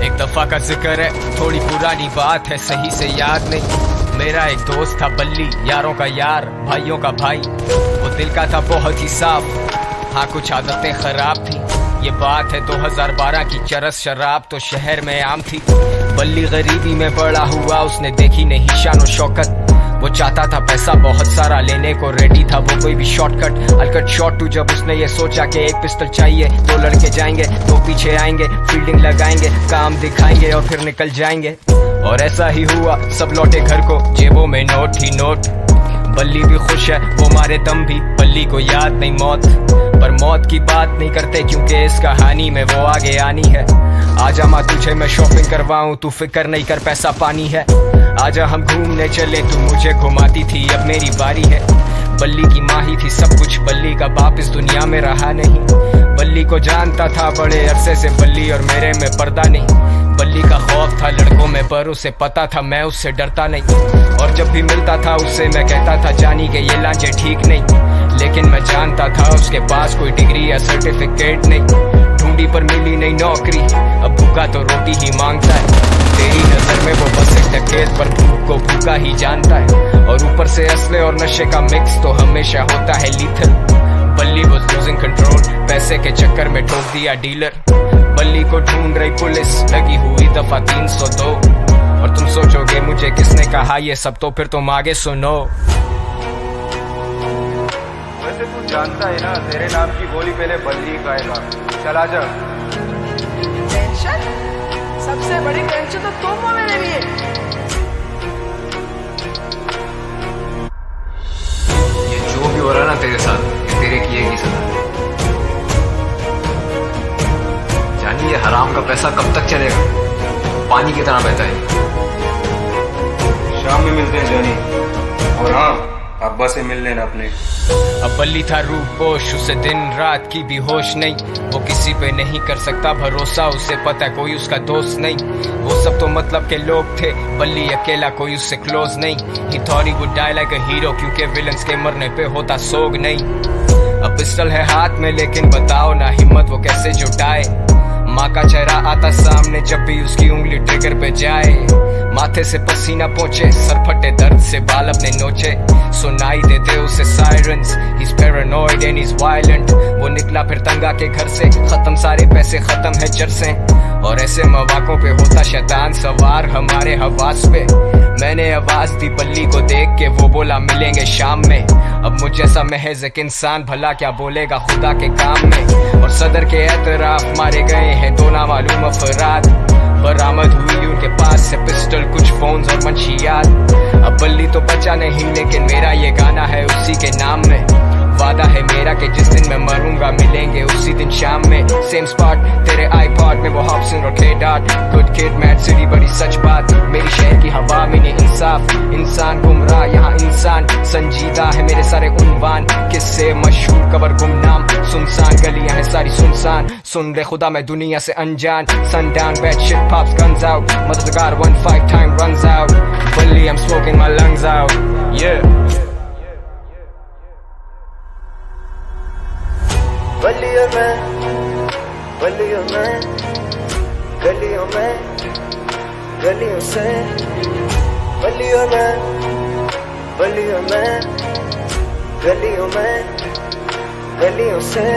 एक दफा का जिक्र है, थोड़ी पुरानी बात है, सही से याद नहीं। मेरा एक दोस्त था बल्ली, यारों का यार, भाइयों का भाई। वो दिल का था बहुत ही साफ, हाँ कुछ आदतें खराब थी। ये बात है 2012 की, चरस शराब तो शहर में आम थी। बल्ली गरीबी में बड़ा हुआ, उसने देखी नहीं शान शौकत। वो चाहता था पैसा बहुत सारा, लेने को रेडी था वो कोई भी शॉर्टकट। अलकट शॉट टू जब उसने ये सोचा कि एक पिस्टल चाहिए, दो लड़के जाएंगे, दो पीछे आएंगे, फील्डिंग लगाएंगे, काम दिखाएंगे और फिर निकल जाएंगे। और ऐसा ही हुआ, सब लौटे घर को, जेबों में नोट ही नोट। बल्ली भी खुश है, वो मारे दम भी, बल्ली को याद नहीं मौत। पर मौत की बात नहीं करते क्योंकि इस कहानी में वो आगे आनी है। आजा माँ तुझे मैं शॉपिंग करवाऊं, तू फिक्र नहीं कर पैसा पानी है। आजा हम घूमने चले, तू मुझे घुमाती थी, अब मेरी बारी है। बल्ली की माँ ही थी सब कुछ, बल्ली का बाप इस दुनिया में रहा नहीं। बल्ली को जानता था बड़े अरसे से, बल्ली और मेरे में पर्दा नहीं। बल्ली का खौफ था लड़कों में, पर उसे पता था मैं उससे डरता नहीं। और जब भी मिलता था उससे मैं कहता था जानी के ये लांचे ठीक नहीं। लेकिन मैं जानता था उसके पास कोई डिग्री या सर्टिफिकेट नहीं। ढूंढी पर मिली नहीं नौकरी, अब भूखा तो रोटी ही मांगता है। तेरी नजर में वो बस एक डकैत, पर भूख को भूखा ही जानता है। और ऊपर से असले और नशे का मिक्स तो हमेशा होता है लीथल। बल्ली वाज लूजिंग कंट्रोल, पैसे के चक्कर में ठोक दिया डीलर। बल्ली को ढूंढ रही पुलिस, लगी हुई दफा 302। और तुम सोचोगे मुझे किसने कहा ये सब, तो फिर तुम आगे सुनो। वैसे तू जानता है ना, तेरे नाम की गोली पहले बल्ली खाएगा। चला जा। टेंशन? सबसे बड़ी टेंशन तो तुम हो मेरे लिए। ये जो भी हो रहा ना तेरे साथ, ये तेरे किए की सजा। जानी ये हराम का पैसा कब तक चलेगा, पानी की तरह बहता है। शाम में मिलते हैं जानी, और हाँ अब्बा से मिल लेना अपने। अब बल्ली था रूपोश, उसे दिन रात की भी होश नहीं। वो किसी पे नहीं कर सकता भरोसा, उसे पता कोई उसका दोस्त नहीं। वो सब तो मतलब के लोग थे, बल्ली अकेला कोई उससे क्लोज नहीं। He thought he would die like a hero, क्योंकि विलन्स के मरने पे होता सोग नहीं। अब पिस्टल है हाथ में, लेकिन बताओ ना हिम्मत वो कैसे जुटाए। माँ का चेहरा आता सामने जब भी उसकी उंगली ट्रिगर पे जाए। माथे से पसीना पहुंचे, सर फटे दर्द से बाल अपने नोचे। सुनाई देते उसे sirens, he's paranoid and he's violent। वो निकला फिर तंगा के घर से, खत्म सारे पैसे, खत्म है चरसे। और ऐसे मौकों पे होता शैतान सवार हमारे हवास पे। मैंने आवाज दी बल्ली को देख के, वो बोला मिलेंगे शाम में। अब मुझ जैसा महज एक इंसान भला क्या बोलेगा खुदा के काम में। और सदर के एतराफ मारे गए हैं दो नामालूम अफराद। बरामद हुई उनके पास से पिस्टल, कुछ फोन्स और मंशियात। अब बल्ली तो बचा नहीं, लेकिन मेरा ये गाना है उसी के नाम में। वादा है मेरा कि जिस दिन मैं मरूंगा मिलेंगे उसी दिन शाम में। सेम स्पॉट तेरे आईपॉड में, वो हॉब्सन और K-Dot। Good kid mad city बड़ी सच बात, मेरी शहर की हवा में नहीं इंसाफ। इंसान गुमराह यहाँ इंसान संजीदा है, मेरे सारे उन्वान किससे मशहूर कबर गुमनाम। सुनसान गलियां हैं सारी सुनसान, सुन ले खुदा मैं दुनिया से अनजान। Sundown bad shit pops guns out, मददगार 1-5 time runs out। Bully I'm smoking my lungs out, yeah। गलियों में, गलियों में, गलियों में, गलियों से, गलियों में, गलियों में, गलियों में, गलियों से।